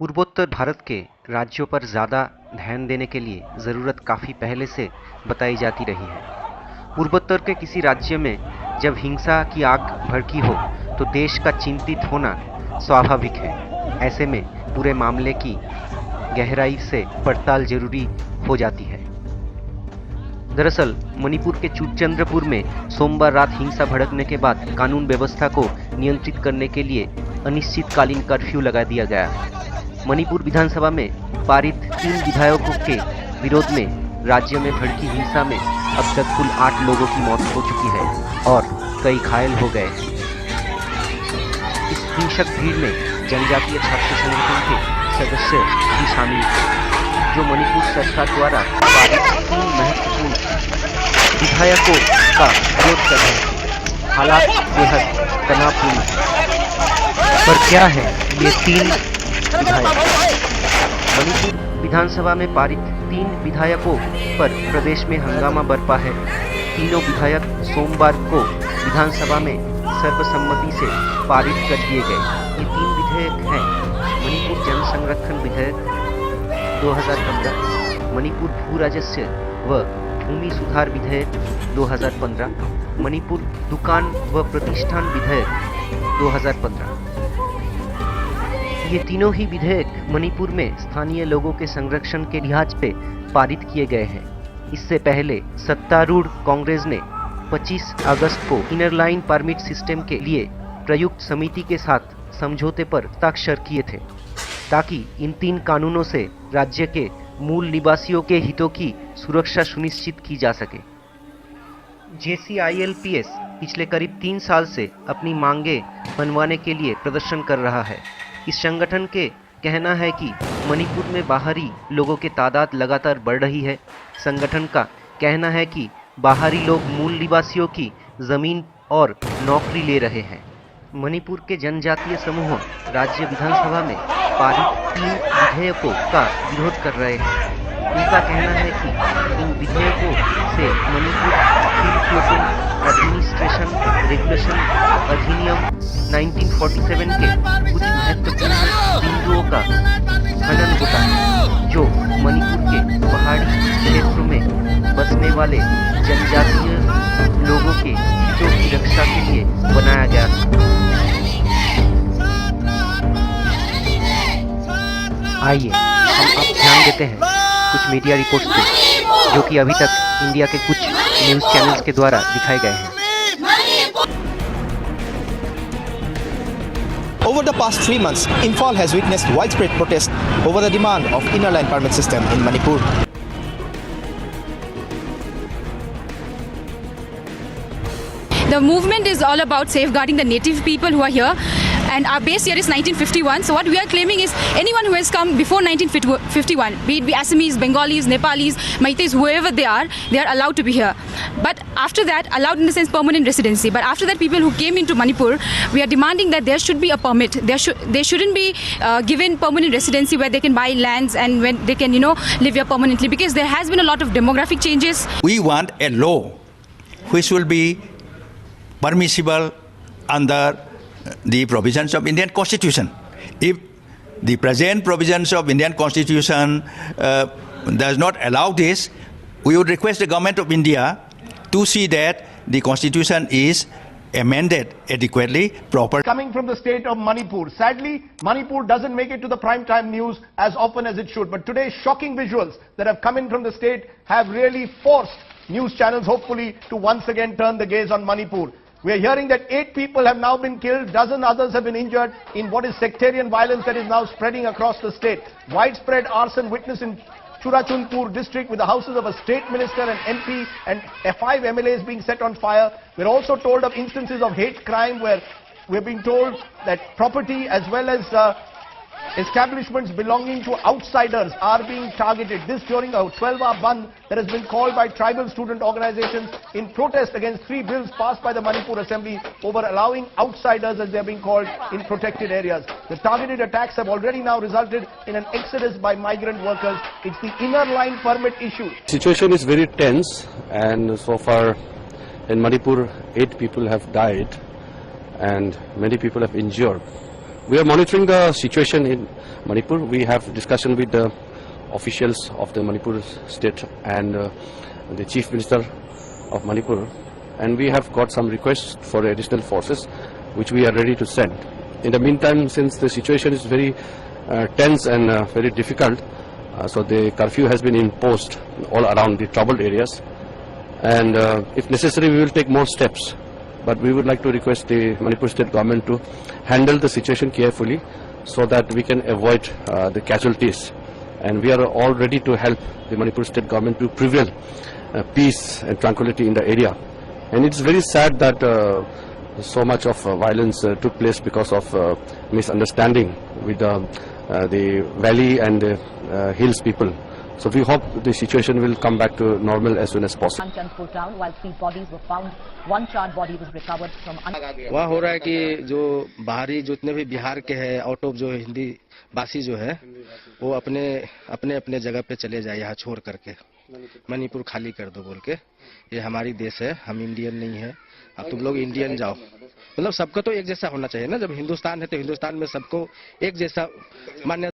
पूर्वोत्तर भारत के राज्यों पर ज़्यादा ध्यान देने के लिए ज़रूरत काफ़ी पहले से बताई जाती रही है। पूर्वोत्तर के किसी राज्य में जब हिंसा की आग भड़की हो तो देश का चिंतित होना स्वाभाविक है। ऐसे में पूरे मामले की गहराई से पड़ताल जरूरी हो जाती है। दरअसल मणिपुर के चुचंद्रपुर में सोमवार रात हिंसा भड़कने के बाद कानून व्यवस्था को नियंत्रित करने के लिए अनिश्चितकालीन कर्फ्यू लगा दिया गया। मणिपुर विधानसभा में पारित 3 विधायकों के विरोध में राज्य में भड़की हिंसा में अब तक कुल 8 लोगों की मौत हो चुकी है और कई घायल हो गए हैं। इस हिंसक भीड़ में जनजातीय छात्र संगठन के सदस्य भी शामिल थे, जो मणिपुर सरकार द्वारा पारित 3 महत्वपूर्ण विधेयकों का विरोध कर रहे हैं। हालात बेहद तनावपूर्ण है। पर क्या है ये 3 विधायक? मणिपुर विधानसभा में पारित 3 विधायकों पर प्रदेश में हंगामा बरपा है। तीनों विधायक सोमवार को विधानसभा में सर्वसम्मति से पारित कर दिए गए। ये 3 विधेयक हैं: मणिपुर जन संरक्षण विधेयक 2015, मणिपुर भू राजस्व व भूमि सुधार विधेयक 2015, मणिपुर दुकान व प्रतिष्ठान विधेयक 2015। ये तीनों ही विधेयक मणिपुर में स्थानीय लोगों के संरक्षण के लिहाज पे पारित किए गए हैं। इससे पहले सत्तारूढ़ कांग्रेस ने 25 अगस्त को इनर लाइन परमिट सिस्टम के लिए प्रयुक्त समिति के साथ समझौते पर हस्ताक्षर किए थे, ताकि इन 3 कानूनों से राज्य के मूल निवासियों के हितों की सुरक्षा सुनिश्चित की जा सके। JCILPS पिछले करीब 3 साल से अपनी मांगे मनवाने के लिए प्रदर्शन कर रहा है। इस संगठन के कहना है कि मणिपुर में बाहरी लोगों की तादाद लगातार बढ़ रही है। संगठन का कहना है कि बाहरी लोग मूल निवासियों की जमीन और नौकरी ले रहे हैं। मणिपुर के जनजातीय समूह राज्य विधानसभा में पारित 3 विधेयकों का विरोध कर रहे हैं। उनका कहना है कि इन विधेयकों से मणिपुर एडमिनिस्ट्रेशन रेगुलेशन अधिनियम 1947 के कुछ महत्वपूर्ण बिंदुओं का हनन होता है, जो मणिपुर के पहाड़ी क्षेत्रों में बसने वाले जनजातीय लोगों के हितों की रक्षा के लिए बनाया गया था। आइए हम अब ध्यान देते हैं कुछ मीडिया रिपोर्ट्स पे, जो कि अभी तक इंडिया के कुछ न्यूज़ चैनल्स के द्वारा दिखाए गए हैं। Over the past 3 months, Imphal has witnessed widespread protest over the demand of inner line permit system in Manipur. The movement is all about safeguarding the native people who are here, and our base year is 1951. So what we are claiming is anyone who has come before 1951, be it Assamese, Bengalis, Nepalis, Meiteis, whoever they are allowed to be here. But after that, allowed in the sense permanent residency. But after that, people who came into Manipur, we are demanding that there should be a permit. They shouldn't be given permanent residency where they can buy lands and when they can, live here permanently, because there has been a lot of demographic changes. We want a law which will be permissible under the provisions of Indian Constitution. If the present provisions of Indian Constitution does not allow this, we would request the government of India to see that the Constitution is amended adequately, proper. Coming from the state of Manipur. Sadly, Manipur doesn't make it to the prime time news as often as it should. But today's shocking visuals that have come in from the state have really forced news channels, hopefully, to once again turn the gaze on Manipur. We are hearing that 8 people have now been killed, dozen others have been injured in what is sectarian violence that is now spreading across the state. Widespread arson witnessed in Churachundpur district, with the houses of a state minister, an MP and 5 MLAs being set on fire. We're also told of instances of hate crime where we're being told that property as well as establishments belonging to outsiders are being targeted. This during a 12-hour Bandh that has been called by tribal student organizations in protest against 3 bills passed by the Manipur Assembly over allowing outsiders, as they are being called, in protected areas. The targeted attacks have already now resulted in an exodus by migrant workers. It's the inner line permit issue. Situation is very tense, and so far in Manipur 8 people have died and many people have injured. We are monitoring the situation in Manipur. We have discussion with the officials of the Manipur state and the Chief Minister of Manipur, and we have got some requests for additional forces which we are ready to send. In the meantime, since the situation is very tense and very difficult, so the curfew has been imposed all around the troubled areas, and if necessary we will take more steps, but we would like to request the Manipur state government to handle the situation carefully so that we can avoid the casualties, and we are all ready to help the Manipur state government to prevail peace and tranquility in the area. And it's very sad that so much of violence took place because of misunderstanding with the valley and the hills people. So we hope the situation will come back to normal as soon as possible. Kanchanpur town, while 3 bodies were found, 1 charred body was recovered from. वहाँ हो रहा है कि जो बाहरी जितने भी बिहार के हैं आउट ऑफ जो हिंदी बासी जो है वो अपने जगह पे चले जाए, यहाँ छोड़ करके मणिपुर खाली कर दो बोल के। ये हमारी देश है, हम इंडियन नहीं है, अब तुम लोग इंडियन जाओ। मतलब सबको तो एक जैसा होना चाहिए ना, जब हिंदुस्तान है तो हिंदुस्तान में सबको एक जैसा मान्य